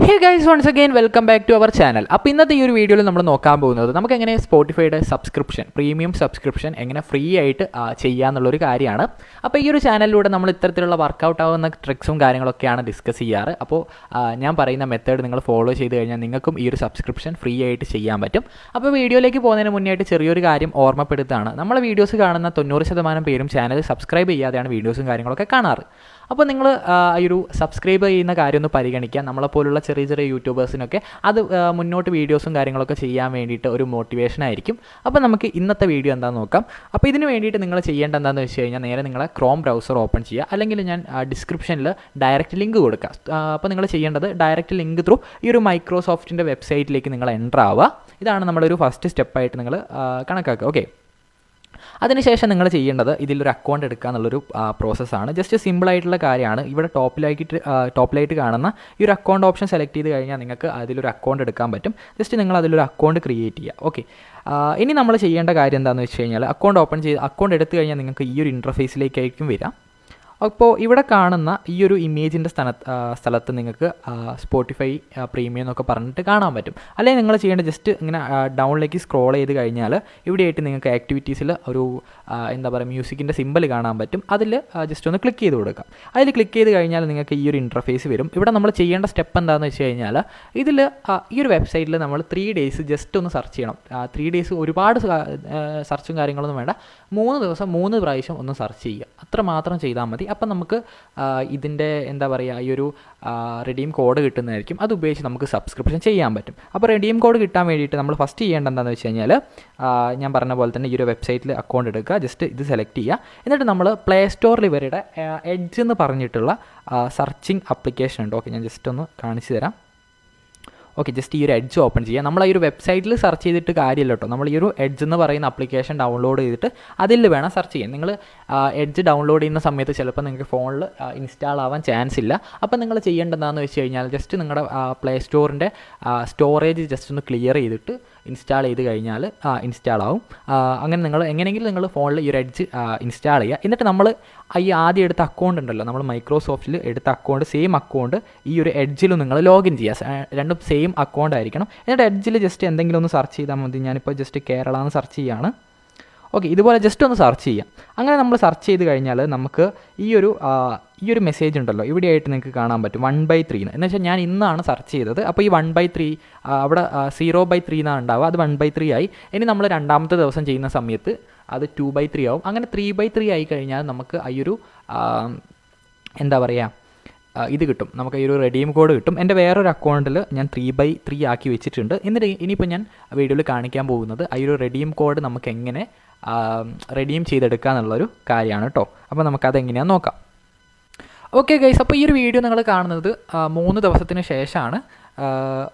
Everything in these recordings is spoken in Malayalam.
Hey guys, once again welcome back to our channel. അപ്പോൾ ഇന്നത്തെ ഈ ഒരു വീഡിയോയിൽ നമ്മൾ നോക്കാൻ പോകുന്നത് നമുക്ക് എങ്ങനെ സ്പോട്ടിഫൈയുടെ സബ്സ്ക്രിപ്ഷൻ, പ്രീമിയം സബ്സ്ക്രിപ്ഷൻ എങ്ങനെ ഫ്രീ ആയിട്ട് ചെയ്യാമെന്നുള്ളൊരു കാര്യമാണ്. അപ്പോൾ ഈ ഒരു ചാനലിലൂടെ നമ്മൾ ഇത്തരത്തിലുള്ള വർക്കൗട്ട് ആവുന്ന ട്രിക്സും കാര്യങ്ങളൊക്കെയാണ് ഡിസ്കസ് ചെയ്യാറ്. അപ്പോൾ ഞാൻ പറയുന്ന മെത്തേഡ് നിങ്ങൾ ഫോളോ ചെയ്ത് കഴിഞ്ഞാൽ നിങ്ങൾക്കും ഈ ഒരു സബ്സ്ക്രിപ്ഷൻ ഫ്രീ ആയിട്ട് ചെയ്യാൻ പറ്റും. അപ്പോൾ വീഡിയോയിലേക്ക് പോകുന്നതിന് മുന്നേ ആയിട്ട് ചെറിയൊരു കാര്യം ഓർമ്മപ്പെടുത്താണ്. നമ്മളെ വീഡിയോസ് കാണുന്ന 90% പേരും ചാനൽ സബ്സ്ക്രൈബ് ചെയ്യാതെയാണ് വീഡിയോസും കാര്യങ്ങളൊക്കെ കാണാറ്. അപ്പോൾ നിങ്ങൾ ഈ ഒരു സബ്സ്ക്രൈബ് ചെയ്യുന്ന കാര്യം ഒന്ന് പരിഗണിക്കുക. നമ്മളെപ്പോലുള്ള ചെറിയ ചെറിയ യൂട്യൂബേഴ്സിനൊക്കെ അത് മുന്നോട്ട് വീഡിയോസും കാര്യങ്ങളൊക്കെ ചെയ്യാൻ വേണ്ടിയിട്ട് ഒരു മോട്ടിവേഷൻ ആയിരിക്കും. അപ്പോൾ നമുക്ക് ഇന്നത്തെ വീഡിയോ എന്താണെന്ന് നോക്കാം. അപ്പോൾ ഇതിന് വേണ്ടിയിട്ട് നിങ്ങൾ ചെയ്യേണ്ട എന്താണെന്ന് വെച്ച് കഴിഞ്ഞാൽ നേരെ നിങ്ങളെ ക്രോം ബ്രൗസർ ഓപ്പൺ ചെയ്യുക, അല്ലെങ്കിൽ ഞാൻ ഡിസ്ക്രിപ്ഷനിൽ ഡയറക്റ്റ് ലിങ്ക് കൊടുക്കാം. അപ്പോൾ നിങ്ങൾ ചെയ്യേണ്ടത് ഡയറക്റ്റ് ലിങ്ക് ത്രൂ ഈ ഒരു മൈക്രോസോഫ്റ്റിൻ്റെ വെബ്സൈറ്റിലേക്ക് നിങ്ങൾ എൻ്റർ ആവുക. ഇതാണ് നമ്മുടെ ഒരു ഫസ്റ്റ് സ്റ്റെപ്പായിട്ട് നിങ്ങൾ കണക്കാക്കുക. ഓക്കെ, അതിനുശേഷം നിങ്ങൾ ചെയ്യേണ്ടത് ഇതിലൊരു അക്കൗണ്ട് എടുക്കുക എന്നുള്ളൊരു പ്രോസസ്സാണ്. ജസ്റ്റ് സിമ്പിളായിട്ടുള്ള കാര്യമാണ്. ഇവിടെ ടോപ്പിലായിട്ട് കാണുന്ന ഈ ഒരു അക്കൗണ്ട് ഓപ്ഷൻ സെലക്ട് ചെയ്ത് കഴിഞ്ഞാൽ നിങ്ങൾക്ക് അതിലൊരു അക്കൗണ്ട് എടുക്കാൻ പറ്റും. ജസ്റ്റ് നിങ്ങൾ അതിലൊരു അക്കൗണ്ട് ക്രിയേറ്റ് ചെയ്യുക. ഓക്കെ, ഇനി നമ്മൾ ചെയ്യേണ്ട കാര്യം എന്താണെന്ന് വെച്ച് കഴിഞ്ഞാൽ അക്കൗണ്ട് എടുത്തു കഴിഞ്ഞാൽ നിങ്ങൾക്ക് ഈ ഒരു ഇൻ്റർഫേസിലേക്കായിരിക്കും വരിക. അപ്പോൾ ഇവിടെ കാണുന്ന ഈ ഒരു ഇമേജിൻ്റെ സ്ഥലത്ത് നിങ്ങൾക്ക് സ്പോട്ടിഫൈ പ്രീമിയം എന്നൊക്കെ പറഞ്ഞിട്ട് കാണാൻ പറ്റും. അല്ലെങ്കിൽ നിങ്ങൾ ചെയ്യേണ്ട ജസ്റ്റ് ഇങ്ങനെ ഡൗണിലേക്ക് സ്ക്രോൾ ചെയ്ത് കഴിഞ്ഞാൽ ഇവിടെയായിട്ട് നിങ്ങൾക്ക് ആക്ടിവിറ്റീസിൽ ഒരു എന്താ പറയുക മ്യൂസിക്കിൻ്റെ സിമ്പിൾ കാണാൻ പറ്റും. അതിൽ ജസ്റ്റ് ഒന്ന് ക്ലിക്ക് ചെയ്ത് കൊടുക്കാം. അതിൽ ക്ലിക്ക് ചെയ്ത് കഴിഞ്ഞാൽ നിങ്ങൾക്ക് ഈ ഒരു ഇൻ്റർഫേസ് വരും. ഇവിടെ നമ്മൾ ചെയ്യേണ്ട സ്റ്റെപ്പ് എന്താണെന്ന് വെച്ച് കഴിഞ്ഞാൽ ഇതിൽ ഈ ഒരു വെബ്സൈറ്റിൽ നമ്മൾ 3 days ജസ്റ്റ് ഒന്ന് സെർച്ച് ചെയ്യണം. 3 days ഒരുപാട് സെർച്ചും കാര്യങ്ങളൊന്നും വേണ്ട. 3 ദിവസം 3 പ്രാവശ്യം ഒന്ന് സെർച്ച് ചെയ്യുക. അത്ര മാത്രം ചെയ്താൽ മതി. അപ്പം നമുക്ക് ഇതിൻ്റെ എന്താ പറയുക ഈ ഒരു റെഡീം കോഡ് കിട്ടുന്നതായിരിക്കും. അത് ഉപയോഗിച്ച് നമുക്ക് സബ്സ്ക്രിപ്ഷൻ ചെയ്യാൻ പറ്റും. അപ്പോൾ റെഡീം കോഡ് കിട്ടാൻ വേണ്ടിയിട്ട് നമ്മൾ ഫസ്റ്റ് ചെയ്യേണ്ടത് എന്താണെന്ന് വെച്ച് കഴിഞ്ഞാൽ ഞാൻ പറഞ്ഞ പോലെ തന്നെ ഈ ഒരു വെബ്സൈറ്റിൽ അക്കൗണ്ട് എടുക്കുക. ജസ്റ്റ് ഇത് സെലക്ട് ചെയ്യുക. എന്നിട്ട് നമ്മൾ പ്ലേ സ്റ്റോറിൽ ഇവരുടെ എഡ്ജ് എന്ന് പറഞ്ഞിട്ടുള്ള സെർച്ചിങ് ആപ്ലിക്കേഷൻ ഉണ്ട്. ഓക്കെ, ഞാൻ ജസ്റ്റ് ഒന്ന് കാണിച്ചു തരാം. ഓക്കെ, ജസ്റ്റ് ഈ ഒരു എഡ്ജ് ഓപ്പൺ ചെയ്യുക. നമ്മൾ ഈ ഒരു വെബ്സൈറ്റിൽ സെർച്ച് ചെയ്തിട്ട് കാര്യമില്ല കേട്ടോ. നമ്മൾ ഈ ഒരു എഡ്ജ് എന്ന് പറയുന്ന ആപ്ലിക്കേഷൻ ഡൗൺലോഡ് ചെയ്തിട്ട് അതിൽ വേണം സെർച്ച് ചെയ്യാൻ. നിങ്ങൾ എഡ്ജ് ഡൗൺലോഡ് ചെയ്യുന്ന സമയത്ത് ചിലപ്പോൾ നിങ്ങൾക്ക് ഫോണിൽ ഇൻസ്റ്റാൾ ആവാൻ ചാൻസ് ഇല്ല. അപ്പോൾ നിങ്ങൾ ചെയ്യേണ്ടതെന്ന് വെച്ച് കഴിഞ്ഞാൽ ജസ്റ്റ് നിങ്ങളുടെ പ്ലേ സ്റ്റോറിൻ്റെ സ്റ്റോറേജ് ജസ്റ്റ് ഒന്ന് ക്ലിയർ ചെയ്തിട്ട് ഇൻസ്റ്റാൾ ചെയ്ത് കഴിഞ്ഞാൽ ഇൻസ്റ്റാൾ ആവും. അങ്ങനെ നിങ്ങൾ എങ്ങനെയെങ്കിലും നിങ്ങൾ ഫോണിൽ ഈ ഒരു എഡ്ജ് ഇൻസ്റ്റാൾ ചെയ്യുക. എന്നിട്ട് നമ്മൾ ഈ ആദ്യം എടുത്ത അക്കൗണ്ട് ഉണ്ടല്ലോ, നമ്മൾ മൈക്രോസോഫ്റ്റിൽ എടുത്ത അക്കൗണ്ട്, സെയിം അക്കൗണ്ട് ഈ ഒരു എഡ്ജിലും നിങ്ങൾ ലോഗിൻ ചെയ്യുക. രണ്ടും സെയിം അക്കൗണ്ട് ആയിരിക്കണം. എന്നിട്ട് എഡ്ജിൽ ജസ്റ്റ് എന്തെങ്കിലും ഒന്ന് സെർച്ച് ചെയ്താൽ മതി. ഞാനിപ്പോൾ ജസ്റ്റ് കേരള എന്ന് സെർച്ച് ചെയ്യുകയാണ്. ഓക്കെ, ഇതുപോലെ ജസ്റ്റ് ഒന്ന് സെർച്ച് ചെയ്യാം. അങ്ങനെ നമ്മൾ സെർച്ച് ചെയ്ത് കഴിഞ്ഞാൽ നമുക്ക് ഈ ഒരു മെസ്സേജ് ഉണ്ടല്ലോ, ഇവിടെയായിട്ട് നിങ്ങൾക്ക് കാണാൻ പറ്റും 1/3 എന്ന് വെച്ചാൽ ഞാൻ ഇന്നാണ് സെർച്ച് ചെയ്തത്. അപ്പോൾ ഈ 1/3 അവിടെ 0/3 എന്നാണ് ഉണ്ടാവുക. അത് 1/3 ആയി. ഇനി നമ്മൾ രണ്ടാമത്തെ ദിവസം ചെയ്യുന്ന സമയത്ത് അത് 2/3 ആവും. അങ്ങനെ 3/3 ആയി കഴിഞ്ഞാൽ നമുക്ക് ഈ ഒരു എന്താ പറയുക ഇത് കിട്ടും. നമുക്ക് ഈ ഒരു റെഡീം കോഡ് കിട്ടും. എൻ്റെ വേറൊരു അക്കൗണ്ടിൽ ഞാൻ 3/3 ആക്കി വെച്ചിട്ടുണ്ട്. എന്നിട്ട് ഇനിയിപ്പോൾ ഞാൻ വീഡിയോയിൽ കാണിക്കാൻ പോകുന്നത് ഈ ഒരു റെഡീം കോഡ് നമുക്ക് എങ്ങനെ റെഡീം ചെയ്തെടുക്കുക എന്നുള്ളൊരു കാര്യമാണ് കേട്ടോ. അപ്പോൾ നമുക്കതെങ്ങനെയാണെന്ന് നോക്കാം. ഓക്കെ ഗൈസ്, അപ്പോൾ ഈ ഒരു വീഡിയോ നിങ്ങൾ കാണുന്നത് 3 ദിവസത്തിന് ശേഷമാണ്.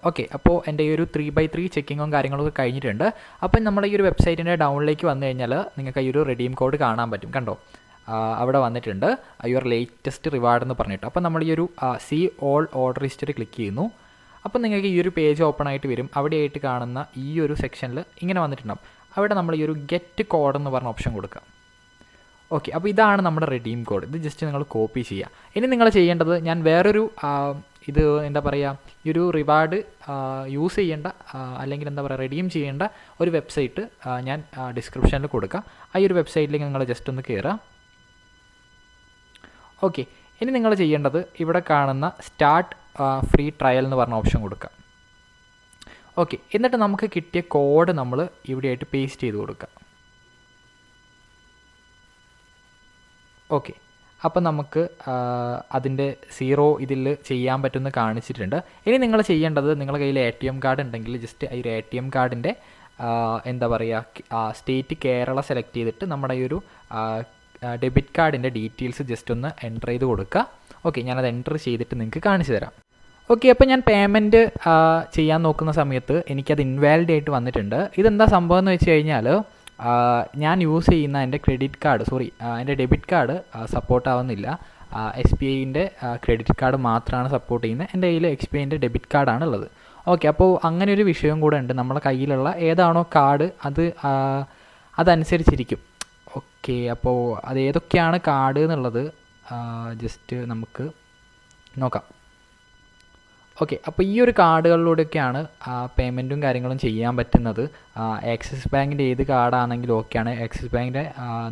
ഓക്കെ, അപ്പോൾ എൻ്റെ ഈ ഒരു 3/3 ചെക്കിങ്ങും കാര്യങ്ങളൊക്കെ കഴിഞ്ഞിട്ടുണ്ട്. അപ്പം നമ്മുടെ ഈ ഒരു വെബ്സൈറ്റിൻ്റെ ഡൗണിലേക്ക് വന്നു കഴിഞ്ഞാൽ നിങ്ങൾക്ക് ഈ ഒരു റെഡീം കോഡ് കാണാൻ പറ്റും. കണ്ടോ, അവിടെ വന്നിട്ടുണ്ട് യുവർ ലേറ്റസ്റ്റ് റിവാർഡ് എന്ന് പറഞ്ഞിട്ട്. അപ്പോൾ നമ്മൾ ഈ ഒരു see all order history click ചെയ്യുന്നു. അപ്പോൾ നിങ്ങൾക്ക് ഈ ഒരു പേജ് ഓപ്പൺ ആയിട്ട് വരും. അവിടെയായിട്ട് കാണുന്ന ഈ ഒരു സെക്ഷനിൽ ഇങ്ങനെ വന്നിട്ടുണ്ടാകും. അവിടെ നമ്മൾ ഈ ഒരു ഗെറ്റ് കോഡ് എന്ന് പറഞ്ഞ ഓപ്ഷൻ കൊടുക്കുക. ഓക്കെ, അപ്പോൾ ഇതാണ് നമ്മുടെ റെഡീം കോഡ്. ഇത് ജസ്റ്റ് നിങ്ങൾ കോപ്പി ചെയ്യുക. ഇനി നിങ്ങൾ ചെയ്യേണ്ടത്, ഞാൻ വേറൊരു ഇത് എന്താ പറയുക ഈ ഒരു റിവാർഡ് യൂസ് ചെയ്യേണ്ട അല്ലെങ്കിൽ എന്താ പറയുക റെഡീം ചെയ്യേണ്ട ഒരു വെബ്സൈറ്റ് ഞാൻ ഡിസ്ക്രിപ്ഷനിൽ കൊടുക്കാം. ഈ ഒരു വെബ്സൈറ്റിലേക്ക് നിങ്ങൾ ജസ്റ്റ് ഒന്ന് കയറുക. ഓക്കെ, ഇനി നിങ്ങൾ ചെയ്യേണ്ടത് ഇവിടെ കാണുന്ന സ്റ്റാർട്ട് ഫ്രീ ട്രയൽ എന്ന് പറഞ്ഞ ഓപ്ഷൻ കൊടുക്കുക. ഓക്കെ, എന്നിട്ട് നമുക്ക് കിട്ടിയ കോഡ് നമ്മൾ ഇവിടെയായിട്ട് പേസ്റ്റ് ചെയ്ത് കൊടുക്കുക. ഓക്കെ, അപ്പം നമുക്ക് അതിൻ്റെ 0 ഇതിൽ ചെയ്യാൻ പറ്റുമെന്ന് കാണിച്ചിട്ടുണ്ട്. ഇനി നിങ്ങൾ ചെയ്യേണ്ടത്, നിങ്ങളുടെ കയ്യിൽ ATM കാർഡ് ഉണ്ടെങ്കിൽ ജസ്റ്റ് ഈ ഒരു ATM കാർഡിൻ്റെ എന്താ പറയുക സ്റ്റേറ്റ് കേരള സെലക്ട് ചെയ്തിട്ട് നമ്മുടെ ഈ ഒരു ഡെബിറ്റ് കാർഡിൻ്റെ ഡീറ്റെയിൽസ് ജസ്റ്റ് ഒന്ന് എൻ്റർ ചെയ്ത് കൊടുക്കുക. ഓക്കെ, ഞാനത് എൻ്റർ ചെയ്തിട്ട് നിങ്ങൾക്ക് കാണിച്ചു തരാം. ഓക്കെ, അപ്പോൾ ഞാൻ പേയ്മെൻറ്റ് ചെയ്യാൻ നോക്കുന്ന സമയത്ത് എനിക്കത് ഇൻവാലിഡ് ആയിട്ട് വന്നിട്ടുണ്ട്. ഇതെന്താ സംഭവം എന്ന് വെച്ച് കഴിഞ്ഞാൽ ഞാൻ യൂസ് ചെയ്യുന്ന എൻ്റെ എൻ്റെ ഡെബിറ്റ് കാർഡ് സപ്പോർട്ട് ആവുന്നില്ല. SBIൻ്റെ ക്രെഡിറ്റ് കാർഡ് മാത്രമാണ് സപ്പോർട്ട് ചെയ്യുന്നത്. എൻ്റെ കയ്യിൽ SBIൻ്റെ ഡെബിറ്റ് കാർഡാണ് ഉള്ളത്. ഓക്കെ, അപ്പോൾ അങ്ങനെ ഒരു വിഷയം കൂടെ ഉണ്ട്. നമ്മളെ കയ്യിലുള്ള ഏതാണോ കാർഡ് അതനുസരിച്ചിരിക്കും. ഓക്കെ, അപ്പോൾ അത് ഏതൊക്കെയാണ് കാർഡ് എന്നുള്ളത് ജസ്റ്റ് നമുക്ക് നോക്കാം. ഓക്കെ, അപ്പോൾ ഈ ഒരു കാർഡുകളിലൂടെയൊക്കെയാണ് പേയ്മെൻറ്റും കാര്യങ്ങളും ചെയ്യാൻ പറ്റുന്നത്. ആക്സിസ് ബാങ്കിൻ്റെ ഏത് കാർഡാണെങ്കിലും ഓക്കെയാണ്. ആക്സിസ് ബാങ്കിൻ്റെ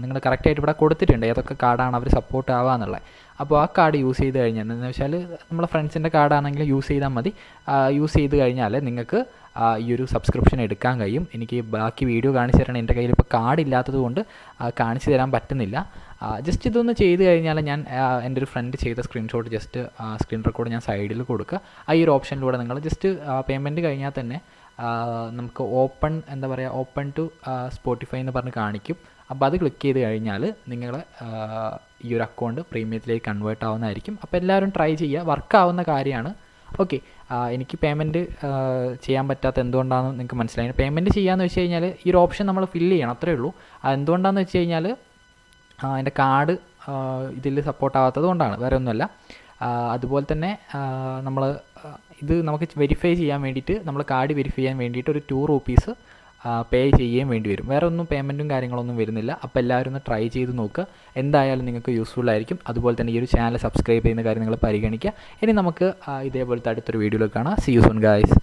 നിങ്ങൾ കറക്റ്റായിട്ട് ഇവിടെ കൊടുത്തിട്ടുണ്ട് ഏതൊക്കെ കാർഡാണ് അവർ സപ്പോർട്ട് ആവുക എന്നുള്ളത്. അപ്പോൾ ആ കാർഡ് യൂസ് ചെയ്ത് കഴിഞ്ഞാൽ എന്ന് വെച്ചാൽ നമ്മളെ ഫ്രണ്ട്സിൻ്റെ കാർഡാണെങ്കിൽ യൂസ് ചെയ്താൽ മതി. യൂസ് ചെയ്ത് കഴിഞ്ഞാൽ നിങ്ങൾക്ക് ഈ ഒരു സബ്സ്ക്രിപ്ഷൻ എടുക്കാൻ കഴിയും. എനിക്ക് ബാക്കി വീഡിയോ കാണിച്ചു തരണം, എൻ്റെ കയ്യിൽ ഇപ്പോൾ കാർഡ് ഇല്ലാത്തത് കൊണ്ട് കാണിച്ചു തരാൻ പറ്റുന്നില്ല. ജസ്റ്റ് ഇതൊന്ന് ചെയ്ത് കഴിഞ്ഞാൽ ഞാൻ എൻ്റെ ഒരു ഫ്രണ്ട് ചെയ്ത സ്ക്രീൻഷോട്ട് ജസ്റ്റ് സ്ക്രീൻ റെക്കോർഡ് ഞാൻ സൈഡിൽ കൊടുക്കുക. ഈ ഒരു ഓപ്ഷനിലൂടെ നിങ്ങൾ ജസ്റ്റ് പേയ്മെൻറ്റ് കഴിഞ്ഞാൽ തന്നെ നമുക്ക് ഓപ്പൺ ടു സ്പോട്ടിഫൈ എന്ന് പറഞ്ഞ് കാണിക്കും. അപ്പോൾ അത് ക്ലിക്ക് ചെയ്ത് കഴിഞ്ഞാൽ നിങ്ങൾ ഈ ഒരു അക്കൗണ്ട് പ്രീമിയത്തിലേക്ക് കൺവേർട്ട് ആവുന്നതായിരിക്കും. അപ്പോൾ എല്ലാവരും ട്രൈ ചെയ്യുക, വർക്കാവുന്ന കാര്യമാണ്. ഓക്കെ, എനിക്ക് പേയ്മെൻറ്റ് ചെയ്യാൻ പറ്റാത്ത എന്തുകൊണ്ടാണെന്ന് നിങ്ങൾക്ക് മനസ്സിലായി. പേയ്മെൻറ്റ് ചെയ്യാമെന്ന് വെച്ച് കഴിഞ്ഞാൽ ഈ ഒരു ഓപ്ഷൻ നമ്മൾ ഫില്ല് ചെയ്യണം, അത്രയേ ഉള്ളൂ. എന്തുകൊണ്ടാണെന്ന് വെച്ച് കഴിഞ്ഞാൽ എൻ്റെ കാർഡ് ഇതിൽ സപ്പോർട്ട് ആവാത്തത് കൊണ്ടാണ്, വേറെ ഒന്നുമല്ല. അതുപോലെ തന്നെ ഇത് നമുക്ക് വെരിഫൈ ചെയ്യാൻ വേണ്ടിയിട്ട് നമ്മൾ കാർഡ് വെരിഫൈ ചെയ്യാൻ വേണ്ടിയിട്ട് ഒരു 2 rupees പേ ചെയ്യുകയും വേണ്ടി വരും. വേറെ ഒന്നും പേയ്മെൻറ്റും കാര്യങ്ങളൊന്നും വരുന്നില്ല. അപ്പോൾ എല്ലാവരും ഒന്ന് ട്രൈ ചെയ്ത് നോക്കുക, എന്തായാലും നിങ്ങൾക്ക് യൂസ്ഫുൾ ആയിരിക്കും. അതുപോലെ തന്നെ ഈ ഒരു ചാനൽ സബ്സ്ക്രൈബ് ചെയ്യുന്ന കാര്യം നിങ്ങൾ പരിഗണിക്കുക. ഇനി നമുക്ക് ഇതേപോലത്തെ അടുത്തൊരു വീഡിയോയിൽ കാണാം. See you soon guys.